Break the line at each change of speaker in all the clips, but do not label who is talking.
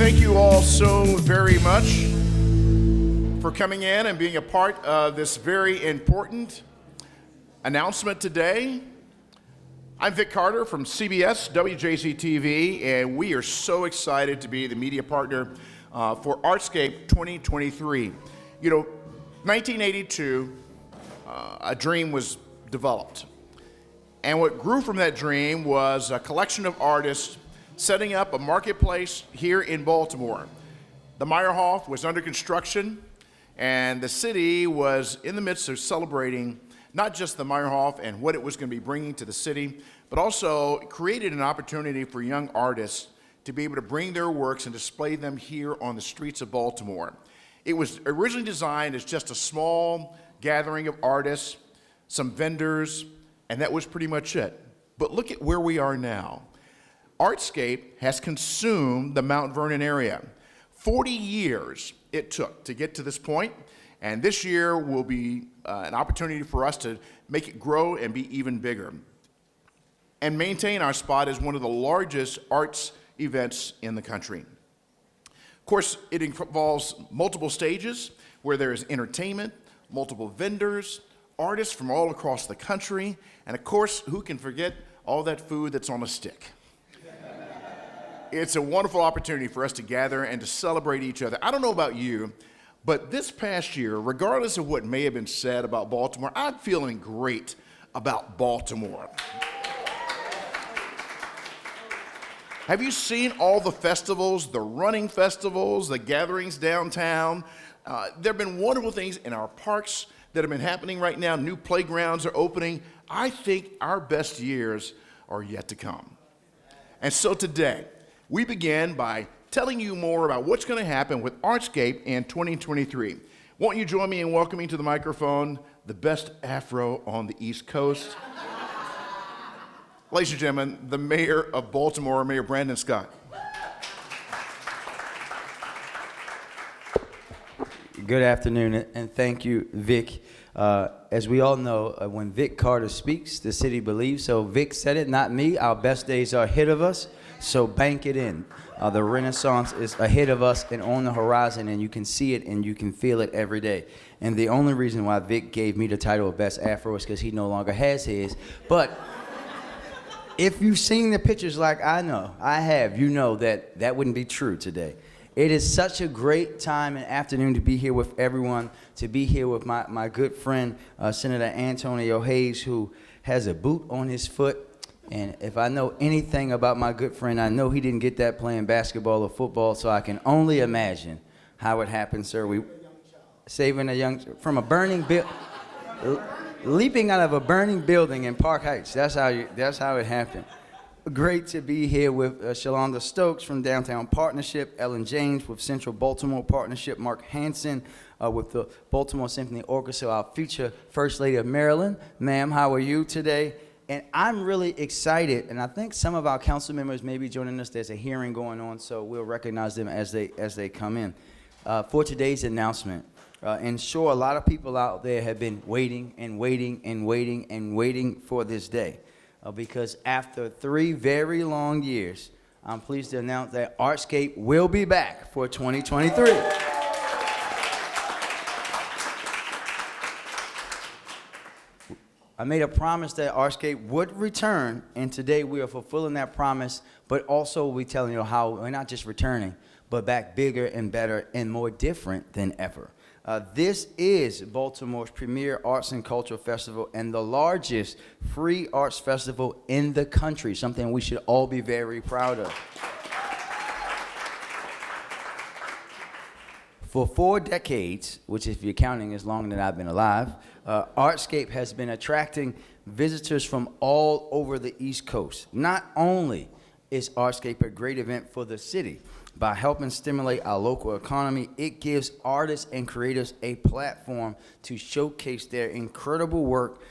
Thank you all so very much for coming in and being a part of this very important announcement today. I'm Vic Carter from CBS WJZ-TV, and we are so excited to be the media partner for ARTSCAPE 2023. You know, 1982, a dream was developed. And what grew from that dream was a collection of artists setting up a marketplace here in Baltimore. The Meyerhof was under construction, and the city was in the midst of celebrating not just the Meyerhof and what it was going to be bringing to the city, but also created an opportunity for young artists to be able to bring their works and display them here on the streets of Baltimore. It was originally designed as just a small gathering of artists, some vendors, and that was pretty much it. But look at where we are now. ARTSCAPE has consumed the Mount Vernon area. 40 years it took to get to this point, and this year will be an opportunity for us to make it grow and be even bigger and maintain our spot as one of the largest arts events in the country. Of course, it involves multiple stages where there is entertainment, multiple vendors, artists from all across the country, and of course, who can forget all that food that's on a stick? It's a wonderful opportunity for us to gather and to celebrate each other. I don't know about you, but this past year, regardless of what may have been said about Baltimore, I'm feeling great about Baltimore. Have you seen all the festivals, the running festivals, the gatherings downtown? There have been wonderful things in our parks that have been happening right now. New playgrounds are opening. I think our best years are yet to come. And so today, we begin by telling you more about what's going to happen with ARTSCAPE in 2023. Won't you join me in welcoming to the microphone the best afro on the East Coast? Ladies and gentlemen, the Mayor of Baltimore, Mayor Brandon Scott.
Good afternoon, and thank you, Vic. As we all know, when Vic Carter speaks, the city believes. So Vic said it, not me. Our best days are ahead of us, so bank it in. The Renaissance is ahead of us and on the horizon, and you can see it and you can feel it every day. And the only reason why Vic gave me the title of Best Afro is because he no longer has his. But if you've seen the pictures like I have, you know that that wouldn't be true today. It is such a great time and afternoon to be here with everyone, to be here with my good friend, Senator Antonio Hayes, who has a boot on his foot. And if I know anything about my good friend, I know he didn't get that playing basketball or football, so I can only imagine how it happened, sir. We saving a young, from a burning leaping out of a burning building in Park Heights. That's how it happened. Great to be here with Shalonda Stokes from Downtown Partnership, Ellen James with Central Baltimore Partnership, Mark Hansen with the Baltimore Symphony Orchestra, our future First Lady of Maryland. Ma'am, how are you today? And I'm really excited, and I think some of our council members may be joining us. There's a hearing going on, so we'll recognize them as they come in. For today's announcement, and sure, a lot of people out there have been waiting and waiting and waiting and waiting for this day. Because after 3 very long years, I'm pleased to announce that ARTSCAPE will be back for 2023. I made a promise that ARTSCAPE would return, and today we are fulfilling that promise, but also we're telling you how we're not just returning, but back bigger and better and more different than ever. This is Baltimore's premier arts and cultural festival and the largest free arts festival in the country, something we should all be very proud of. For 4 decades, which if you're counting is longer than I've been alive, ARTSCAPE has been attracting visitors from all over the East Coast. Not only is ARTSCAPE a great event for the city, by helping stimulate our local economy, it gives artists and creators a platform to showcase their incredible work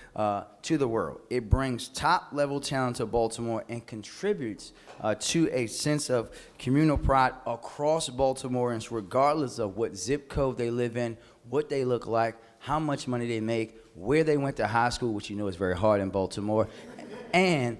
to the world. It brings top-level talent to Baltimore and contributes to a sense of communal pride across Baltimoreans, regardless of what zip code they live in, what they look like, how much money they make, where they went to high school, which you know is very hard in Baltimore, and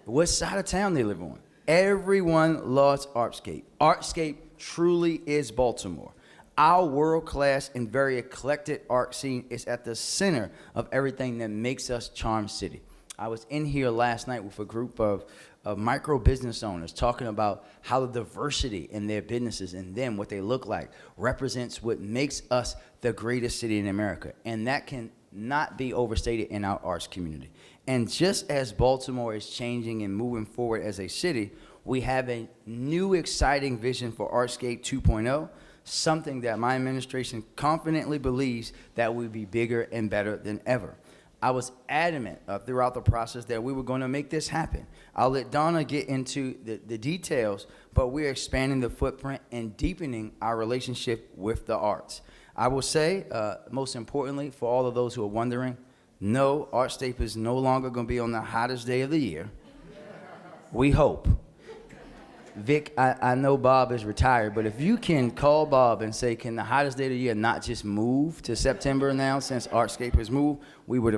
what side of town they live on. Everyone loves ARTSCAPE. ARTSCAPE truly is Baltimore. Our world-class and very eclectic art scene is at the center of everything that makes us Charm City. I was in here last night with a group of micro business owners talking about how the diversity in their businesses and them, what they look like, represents what makes us the greatest city in America. And that can not be overstated in our arts community. And just as Baltimore is changing and moving forward as a city, we have a new exciting vision for ARTSCAPE 2.0, something that my administration confidently believes that will be bigger and better than ever. I was adamant throughout the process that we were going to make this happen. I'll let Donna get into the details, but we're expanding the footprint and deepening our relationship with the arts. I will say, most importantly, for all of those who are wondering, no, ARTSCAPE is no longer going to be on the hottest day of the year. We hope. Vic, I know Bob is retired, but if you can call Bob and say, can the hottest day of the year not just move to September now since ARTSCAPE has moved, we would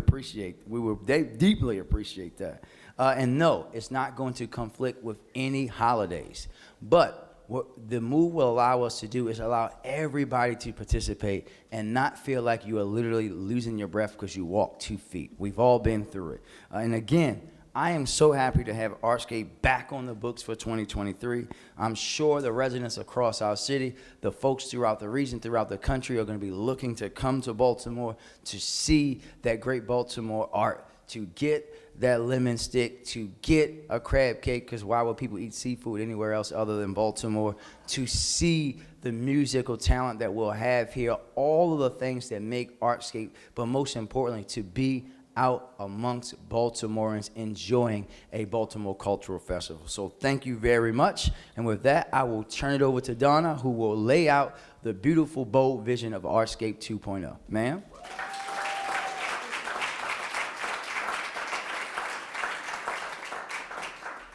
deeply appreciate that. And no, it's not going to conflict with any holidays. But what the move will allow us to do is allow everybody to participate and not feel like you are literally losing your breath because you walk 2 feet. We've all been through it. And again, I am so happy to have ARTSCAPE back on the books for 2023. I'm sure the residents across our city, the folks throughout the region, throughout the country are going to be looking to come to Baltimore to see that great Baltimore art, to get that lemon stick, to get a crab cake, because why would people eat seafood anywhere else other than Baltimore, to see the musical talent that we'll have here, all of the things that make ARTSCAPE, but most importantly, to be out amongst Baltimoreans enjoying a Baltimore Cultural Festival. So thank you very much. And with that, I will turn it over to Donna, who will lay out the beautiful, bold vision of ARTSCAPE 2.0. Ma'am?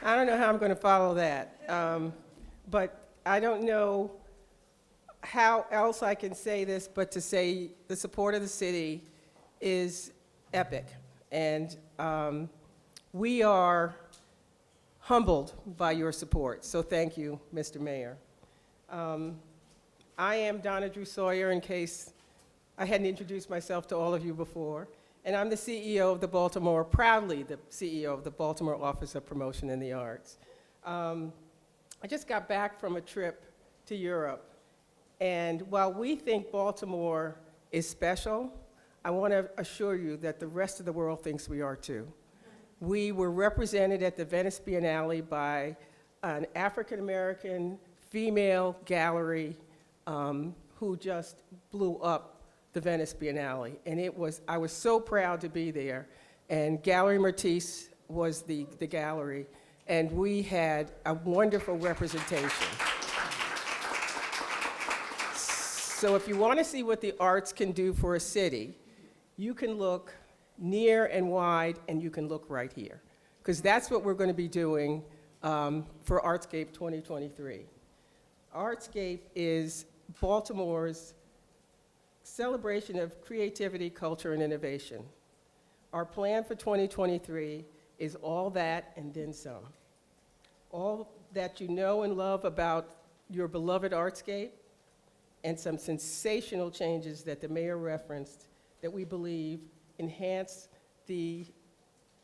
I don't know how I'm going to follow that, but I don't know how else I can say this but to say the support of the city is epic, and we are humbled by your support, so thank you, Mr. Mayor. I am Donna Drew Sawyer, in case I hadn't introduced myself to all of you before, and I'm the CEO of the Baltimore, proudly the CEO of the Baltimore Office of Promotion in the Arts. I just got back from a trip to Europe, and while we think Baltimore is special, I want to assure you that the rest of the world thinks we are too. We were represented at the Venice Biennale by an African-American female gallery who just blew up the Venice Biennale. And I was so proud to be there. And Gallery Matisse was the gallery. And we had a wonderful representation. So if you want to see what the arts can do for a city, you can look near and wide, and you can look right here, because that's what we're going to be doing for ARTSCAPE 2023. ARTSCAPE is Baltimore's celebration of creativity, culture, and innovation. Our plan for 2023 is all that and then some. All that you know and love about your beloved ARTSCAPE, and some sensational changes that the mayor referenced that we believe enhance the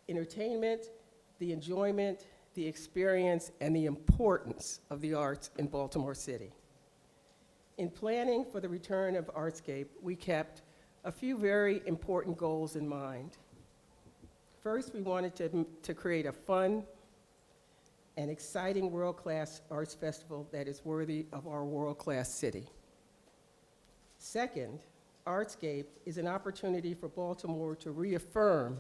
entertainment, the enjoyment, the experience, and the importance of the arts in Baltimore City. In planning for the return of ARTSCAPE, we kept a few very important goals in mind. First, we wanted to create a fun and exciting world-class arts festival that is worthy of our world-class city. Second, ARTSCAPE is an opportunity for Baltimore to reaffirm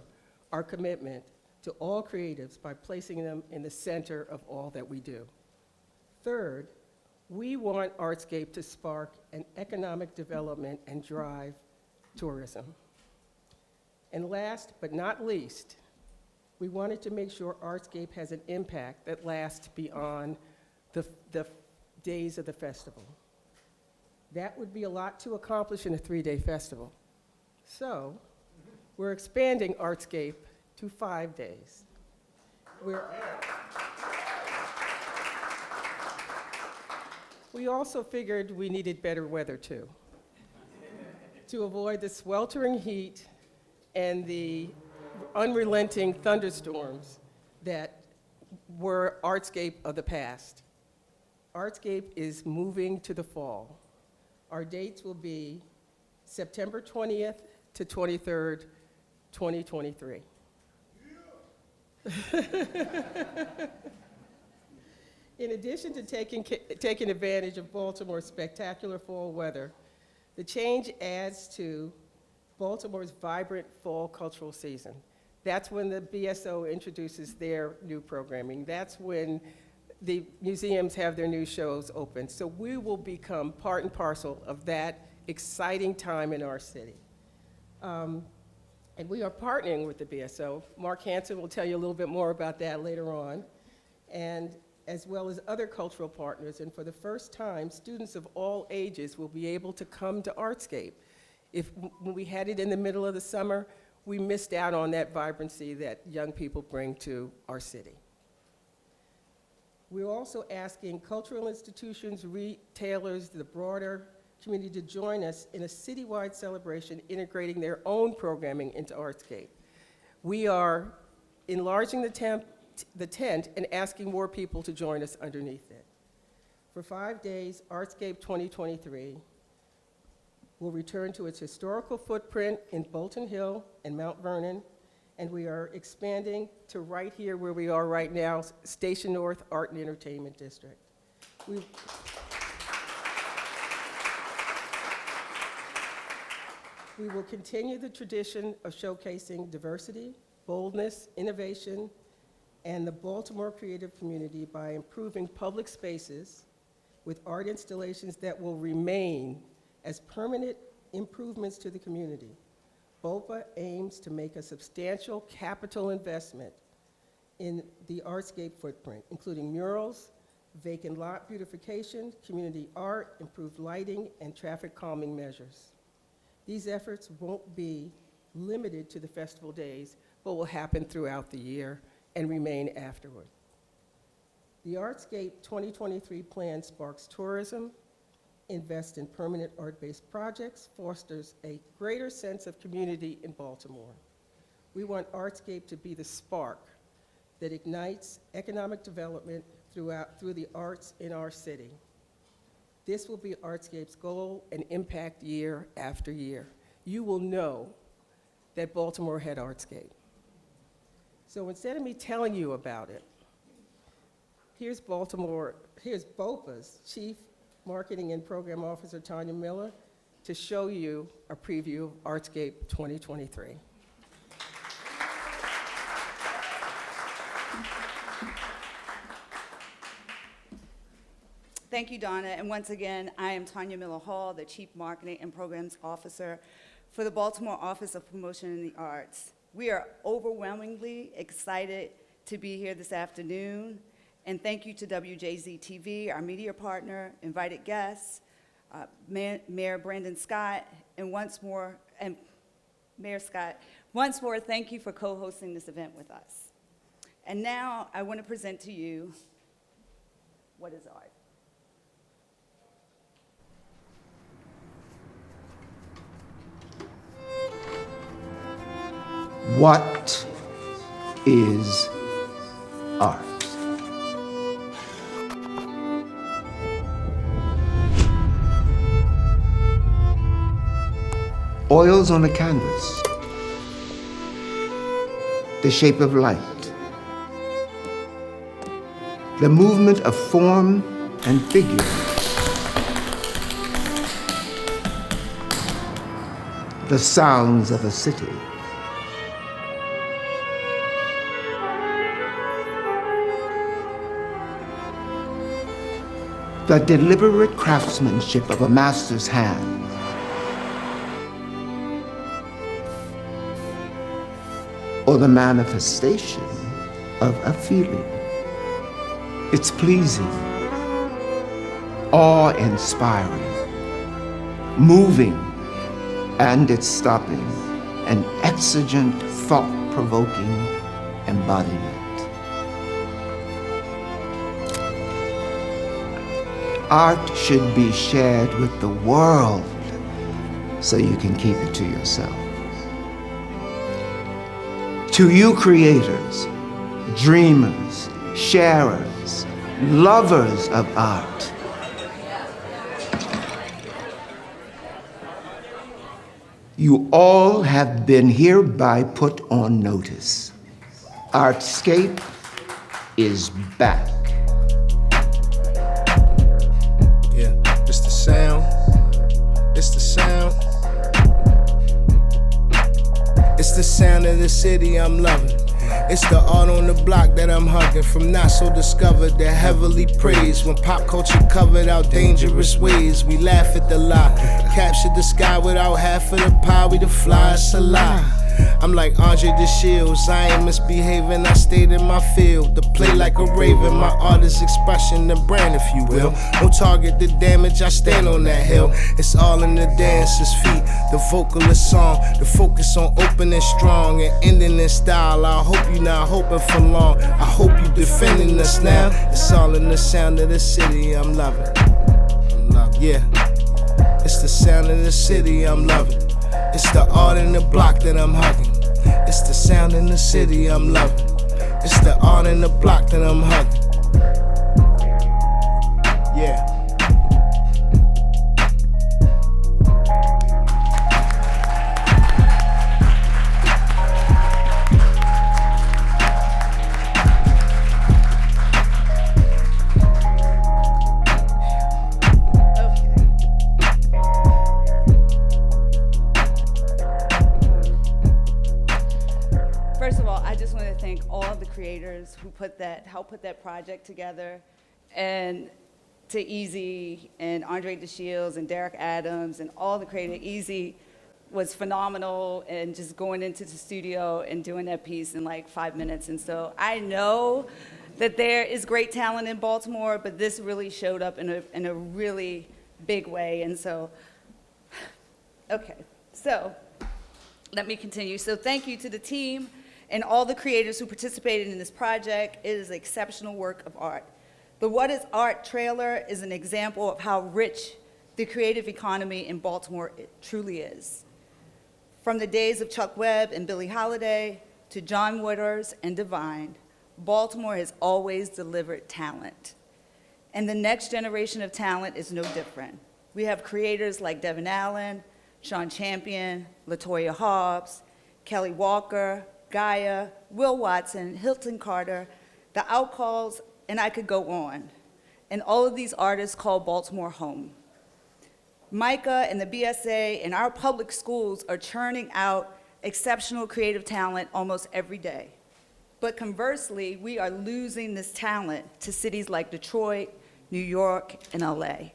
our commitment to all creatives by placing them in the center of all that we do. Third, we want ARTSCAPE to spark an economic development and drive tourism. And last but not least, we wanted to make sure ARTSCAPE has an impact that lasts beyond the days of the festival. That would be a lot to accomplish in a 3-day festival. So we're expanding ARTSCAPE to 5 days. We also figured we needed better weather too, to avoid the sweltering heat and the unrelenting thunderstorms that were Artscape of the past. Artscape is moving to the fall. Our dates will be September 20th to 23rd, 2023. In addition to taking advantage of Baltimore's spectacular fall weather, the change adds to Baltimore's vibrant fall cultural season. That's when the BSO introduces their new programming. That's when the museums have their new shows open. So we will become part and parcel of that exciting time in our city. And we are partnering with the BSO. Mark Hansen will tell you a little bit more about that later on, and as well as other cultural partners. And for the first time, students of all ages will be able to come to Artscape. When we had it in the middle of the summer, we missed out on that vibrancy that young people bring to our city. We're also asking cultural institutions, retailers, the broader community to join us in a citywide celebration integrating their own programming into Artscape. We are enlarging the tent and asking more people to join us underneath it. For 5 days, Artscape 2023 will return to its historical footprint in Bolton Hill and Mount Vernon, and we are expanding to right here where we are right now, Station North Art and Entertainment District. We will continue the tradition of showcasing diversity, boldness, innovation, and the Baltimore creative community by improving public spaces with art installations that will remain as permanent improvements to the community. BOPA aims to make a substantial capital investment in the Artscape footprint, including murals, vacant lot beautification, community art, improved lighting, and traffic calming measures. These efforts won't be limited to the festival days, but will happen throughout the year and remain afterward. The Artscape 2023 plan sparks tourism, invests in permanent art-based projects, fosters a greater sense of community in Baltimore. We want Artscape to be the spark that ignites economic development through the arts in our city. This will be Artscape's goal and impact year after year. You will know that Baltimore had Artscape. So instead of me telling you about it, here's BOPA's Chief Marketing and Program Officer, Tanya Miller, to show you a preview of Artscape 2023.
Thank you, Donna. And once again, I am Tanya Miller Hall, the Chief Marketing and Programs Officer for the Baltimore Office of Promotion in the Arts. We are overwhelmingly excited to be here this afternoon. And thank you to WJZ-TV, our media partner, invited guests, Mayor Brandon Scott, and Mayor Scott, once more, thank you for co-hosting this event with us. And now I want to present to you what is art.
What is art? Oils on a canvas, the shape of light, the movement of form and figure, the sounds of a city. The deliberate craftsmanship of a master's hand. Or the manifestation of a feeling. It's pleasing, awe-inspiring, moving, and it's stopping, an exigent, thought-provoking embodiment. art should be shared with the world so you can keep it to yourself. To you creators, dreamers, sharers, lovers of art, you all have been hereby put on notice. ARTSCAPE is back.
Yeah, it's the sound. It's the sound. It's the sound of the city I'm loving. It's the art on the block that I'm hugging. From not so discovered to heavily praised. When pop culture covered our dangerous ways, we laugh at the lie. Captured the sky without half of the pie, we the fly, it's a lie. I'm like Andre the Shields, I ain't misbehaving, I stayed in my field. To play like a raven, my artist expression, the brand if you will. No target the damage, I stand on that hill. It's all in the dancer's feet, the vocalist song. The focus on opening strong and ending in style. I hope you not hoping for long, I hope you defending us now. It's all in the sound of the city I'm loving. Yeah, it's the sound of the city I'm loving. It's the art in the block that I'm hugging. It's the sound in the city I'm loving. It's the art in the block that I'm hugging. Yeah.
First of all, I just want to thank all of the creators who helped put that project together, and to Easy and Andre DeShields and Derek Adams and all the creators. Easy was phenomenal, and just going into the studio and doing that piece in like 5 minutes. And so I know that there is great talent in Baltimore, but this really showed up in a really big way. And so, okay, so let me continue. So thank you to the team and all the creators who participated in this project. It is exceptional work of art. The What is Art trailer is an example of how rich the creative economy in Baltimore truly is. From the days of Chuck Webb and Billie Holiday to John Waters and Divine, Baltimore has always delivered talent. And the next generation of talent is no different. We have creators like Devin Allen, Sean Champion, LaToya Hobbs, Kelly Walker, Gaia, Will Watson, Hilton Carter, the Outcalls, and I could go on. And all of these artists call Baltimore home. Micah and the BSA and our public schools are churning out exceptional creative talent almost every day. But conversely, we are losing this talent to cities like Detroit, New York, and LA.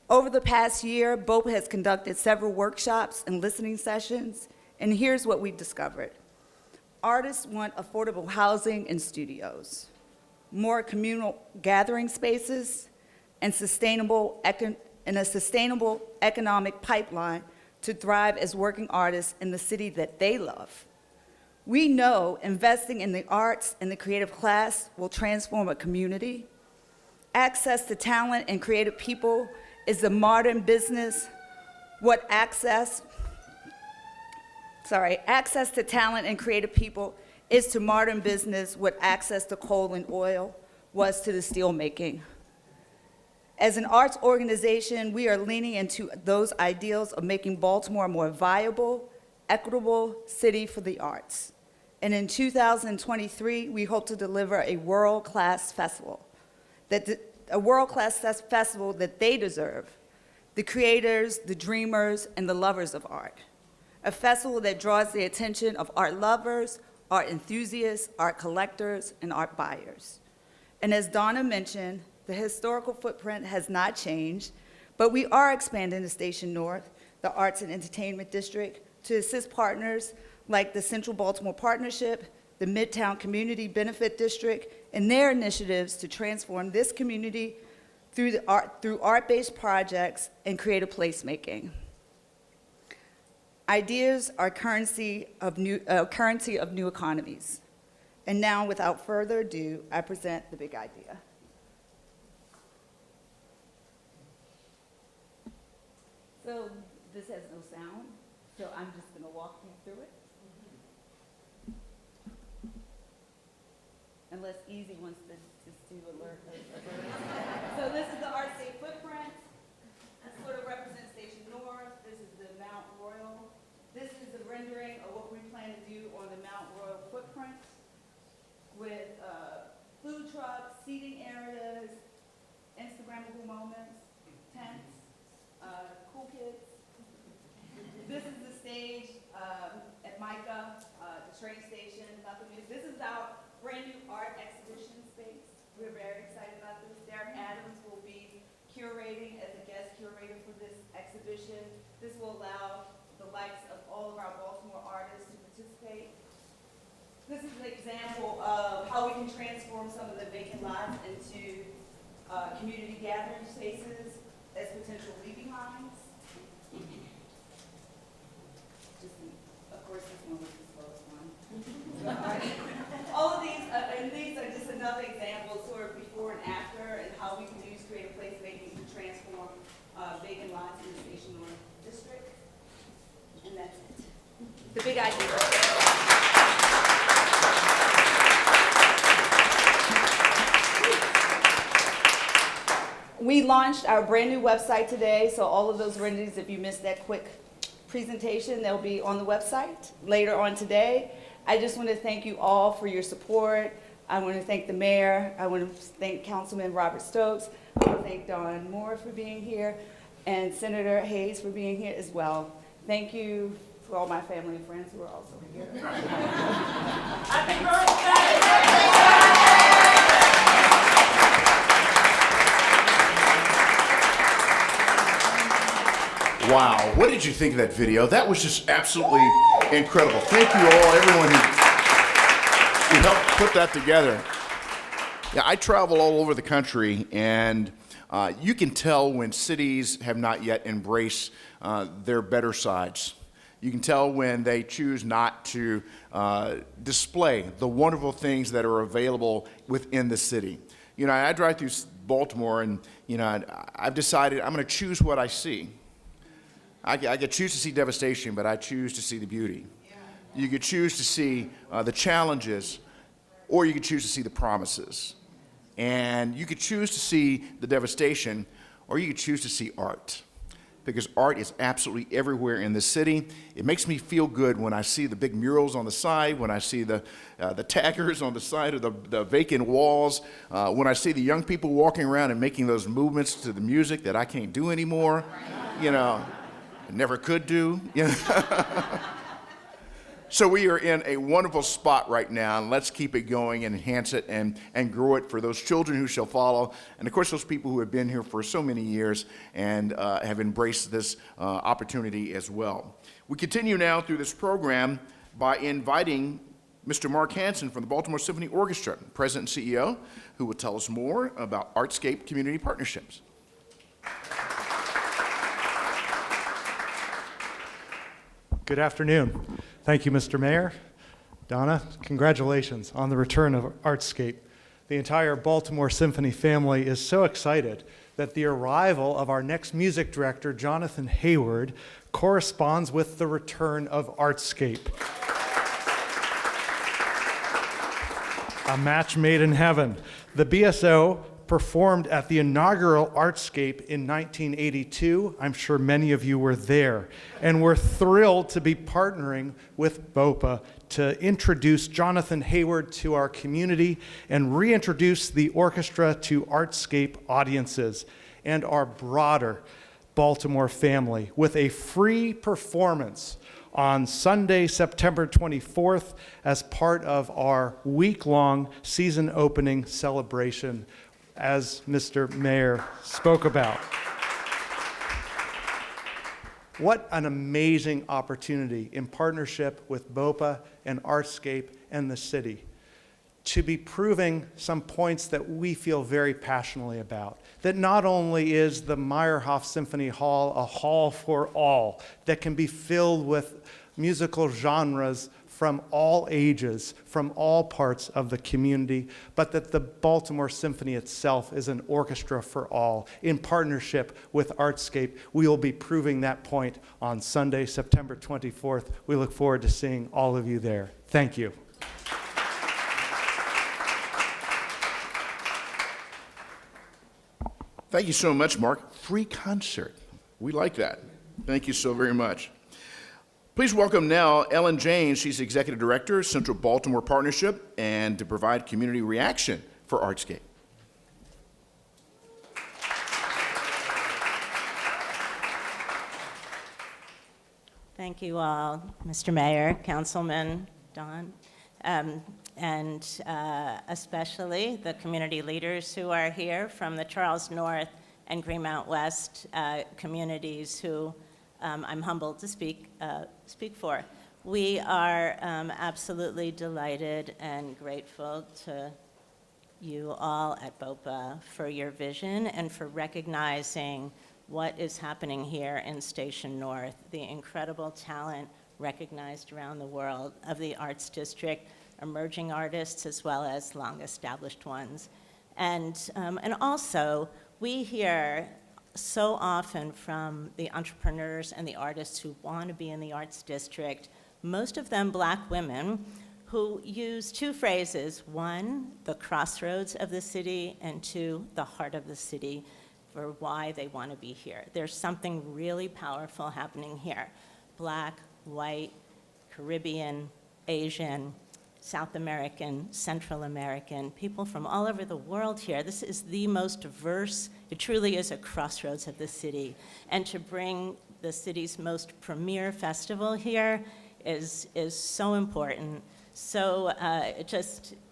Over the past year, BOPE has conducted several workshops and listening sessions, and here's what we've discovered. Artists want affordable housing and studios, more communal gathering spaces, and a sustainable economic pipeline to thrive as working artists in the city that they love. We know investing in the arts and the creative class will transform a community. Access to talent and creative people is the modern business access to talent and creative people is to modern business what access to coal and oil was to the steel making. As an arts organization, we are leaning into those ideals of making Baltimore a more viable, equitable city for the arts. And in 2023, we hope to deliver a world-class festival that they deserve, the creators, the dreamers, and the lovers of art. A festival that draws the attention of art lovers, art enthusiasts, art collectors, and art buyers. And as Donna mentioned, the historical footprint has not changed, but we are expanding the Station North, the Arts and Entertainment District, to assist partners like the Central Baltimore Partnership, the Midtown Community Benefit District, and their initiatives to transform this community through art-based projects and creative placemaking. Ideas are currency of new economies. And now, without further ado, I present the big idea. So this has no sound, so I'm just going to walk you through it. Unless Easy wants to just do alert. So this is the ARTSCAPE footprint. This sort of represents Station North. This is the Mount Royal. This is the rendering of what we plan to do on the Mount Royal footprint with food trucks, seating areas, Instagrammable moments, tents, cool kids. This is the stage at Micah, the train station, nothing new. This is our brand new art exhibition space. We're very excited about this. Derek Adams will be curating as a guest curator for this exhibition. This will allow the likes of all of our Baltimore artists to participate. This is an example of how we can transform some of the vacant lots into community gathering spaces as potential leaving lines. Of course, this one was the slowest one. All of these, and these are just another example, sort of before and after, and how we can use creative placemaking to transform vacant lots in the Station North District. And that's it. The big idea. We launched our brand new website today, so all of those renderings, if you missed that quick presentation, they'll be on the website later on today. I just want to thank you all for your support. I want to thank the mayor. I want to thank Councilman Robert Stokes. I want to thank Dawn Moore for being here and Senator Hayes for being here as well. Thank you to all my family and friends who are also here. Happy birthday!
Wow, what did you think of that video? That was just absolutely incredible. Thank you all, everyone who helped put that together. Yeah, I travel all over the country, and you can tell when cities have not yet embraced their better sides. You can tell when they choose not to display the wonderful things that are available within the city. You know, I drive through Baltimore, and you know, I've decided I'm going to choose what I see. I could choose to see devastation, but I choose to see the beauty. You could choose to see the challenges, or you could choose to see the promises. And you could choose to see the devastation, or you could choose to see art. Because art is absolutely everywhere in the city. It makes me feel good when I see the big murals on the side, when I see the taggers on the side of the vacant walls, when I see the young people walking around and making those movements to the music that I can't do anymore. You know, never could do. You know? So we are in a wonderful spot right now, and let's keep it going and enhance it and grow it for those children who shall follow, and of course those people who have been here for so many years and have embraced this opportunity as well. We continue now through this program by inviting Mr. Mark Hansen from the Baltimore Symphony Orchestra, President and CEO, who will tell us more about ARTSCAPE Community Partnerships.
Good afternoon. Thank you, Mr. Mayor. Donna, congratulations on the return of ARTSCAPE. The entire Baltimore Symphony family is so excited that the arrival of our next music director, Jonathan Hayward, corresponds with the return of ARTSCAPE. A match made in heaven. The BSO performed at the inaugural ARTSCAPE in 1982. I'm sure many of you were there. And we're thrilled to be partnering with BOPA to introduce Jonathan Hayward to our community and reintroduce the orchestra to ARTSCAPE audiences and our broader Baltimore family with a free performance on Sunday, September 24th as part of our week-long season opening celebration, as Mr. Mayor spoke about. What an amazing opportunity in partnership with BOPA and ARTSCAPE and the city to be proving some points that we feel very passionately about. That not only is the Meyerhoff Symphony Hall a hall for all that can be filled with musical genres from all ages, from all parts of the community, but that the Baltimore Symphony itself is an orchestra for all. In partnership with ARTSCAPE, we will be proving that point on Sunday, September 24th. We look forward to seeing all of you there. Thank you.
Thank you so much, Mark. Free concert. We like that. Thank you so very much. Please welcome now Ellen James. She's Executive Director, Central Baltimore Partnership, and to provide community reaction for ARTSCAPE.
Thank you all, Mr. Mayor, Councilman Don, and especially the community leaders who are here from the Charles North and Greenmount West communities who I'm humbled to speak for. We are absolutely delighted and grateful to you all at BOPA for your vision and for recognizing what is happening here in Station North, the incredible talent recognized around the world of the Arts District, emerging artists as well as long-established ones. And also, we hear so often from the entrepreneurs and the artists who want to be in the Arts District, most of them Black women, who use two phrases: one, the crossroads of the city, and two, the heart of the city, for why they want to be here. There's something really powerful happening here. Black, white, Caribbean, Asian, South American, Central American, people from all over the world here. This is the most diverse, it truly is a crossroads of the city. And to bring the city's most premier festival here is so important. So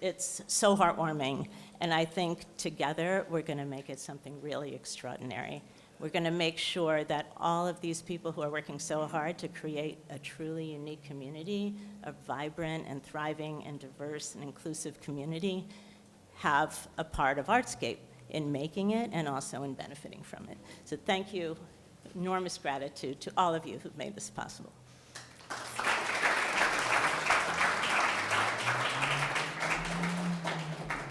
it's so heartwarming. And I think together we're going to make it something really extraordinary. We're going to make sure that all of these people who are working so hard to create a truly unique community, a vibrant and thriving and diverse and inclusive community, have a part of ARTSCAPE in making it and also in benefiting from it. So thank you, enormous gratitude to all of you who've made this possible.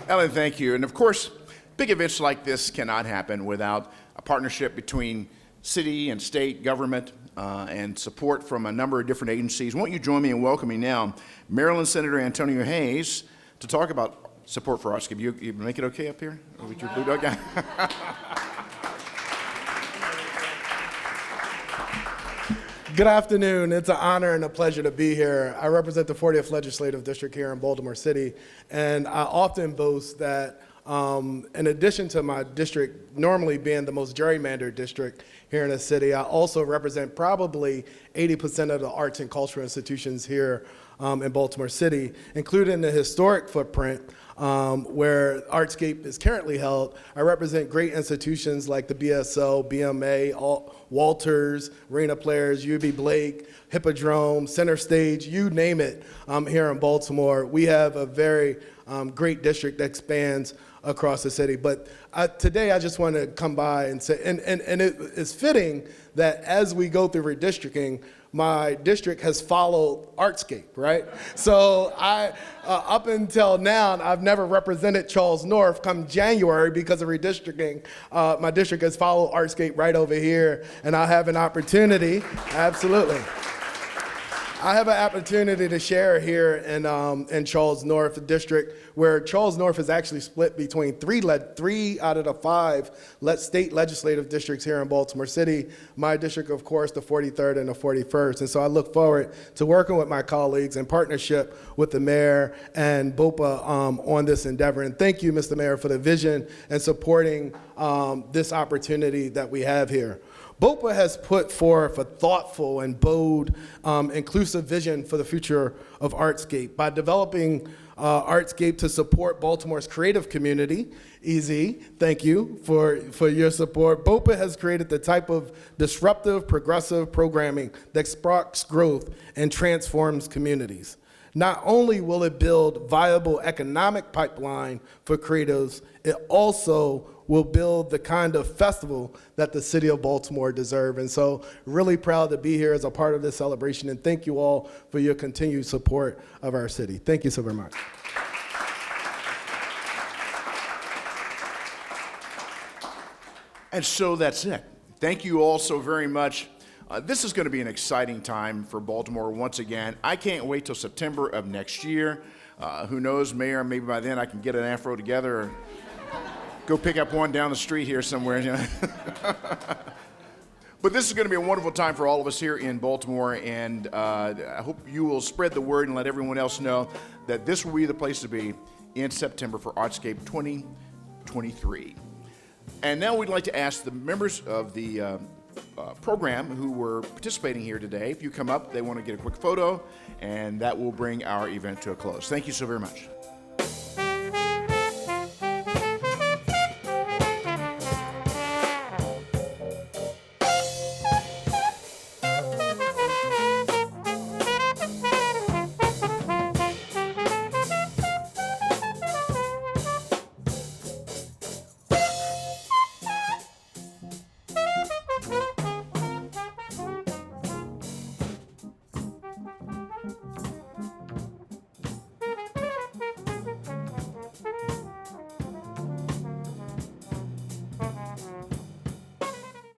Ellen, thank you. And of course, big events like this cannot happen without a partnership between city and state government and support from a number of different agencies. Won't you join me in welcoming now Maryland Senator Antonio Hayes to talk about support for ARTSCAPE. You make it okay up here? With your blue dog guy?
Good afternoon. It's an honor and a pleasure to be here. I represent the 40th Legislative District here in Baltimore City, and I often boast that in addition to my district normally being the most gerrymandered district here in the city, I also represent probably 80% of the arts and cultural institutions here in Baltimore City, including the historic footprint where ARTSCAPE is currently held. I represent great institutions like the BSO, BMA, Walters, Arena Players, UB Blake, Hippodrome, Center Stage, you name it, here in Baltimore. We have a very great district that spans across the city. But today I just want to come by and say, and it is fitting that as we go through redistricting, my district has followed ARTSCAPE, right? So I, up until now, I've never represented Charles North. Come January, because of redistricting, my district has followed ARTSCAPE right over here, and I'll have an opportunity, absolutely. I have an opportunity to share here in Charles North District, where Charles North is actually split between three out of the 5 state legislative districts here in Baltimore City. My district, of course, the 43rd and the 41st. And so I look forward to working with my colleagues in partnership with the mayor and BOPA on this endeavor. And thank you, Mr. Mayor, for the vision and supporting this opportunity that we have here. BOPA has put forth a thoughtful and bold, inclusive vision for the future of ARTSCAPE by developing ARTSCAPE to support Baltimore's creative community. Easy, thank you for your support. BOPA has created the type of disruptive, progressive programming that sparks growth and transforms communities. not only will it build viable economic pipeline for creatives, it also will build the kind of festival that the city of Baltimore deserves. And so really proud to be here as a part of this celebration, and thank you all for your continued support of our city. Thank you so very much.
And so that's it. Thank you all so very much. This is going to be an exciting time for Baltimore once again. I can't wait till September of next year. Who knows, Mayor, maybe by then I can get an afro together or go pick up one down the street here somewhere. You know? But this is going to be a wonderful time for all of us here in Baltimore, and I hope you will spread the word and let everyone else know that this will be the place to be in September for ARTSCAPE 2023. And now we'd like to ask the members of the program who were participating here today, if you come up, they want to get a quick photo, and that will bring our event to a close. Thank you so very much.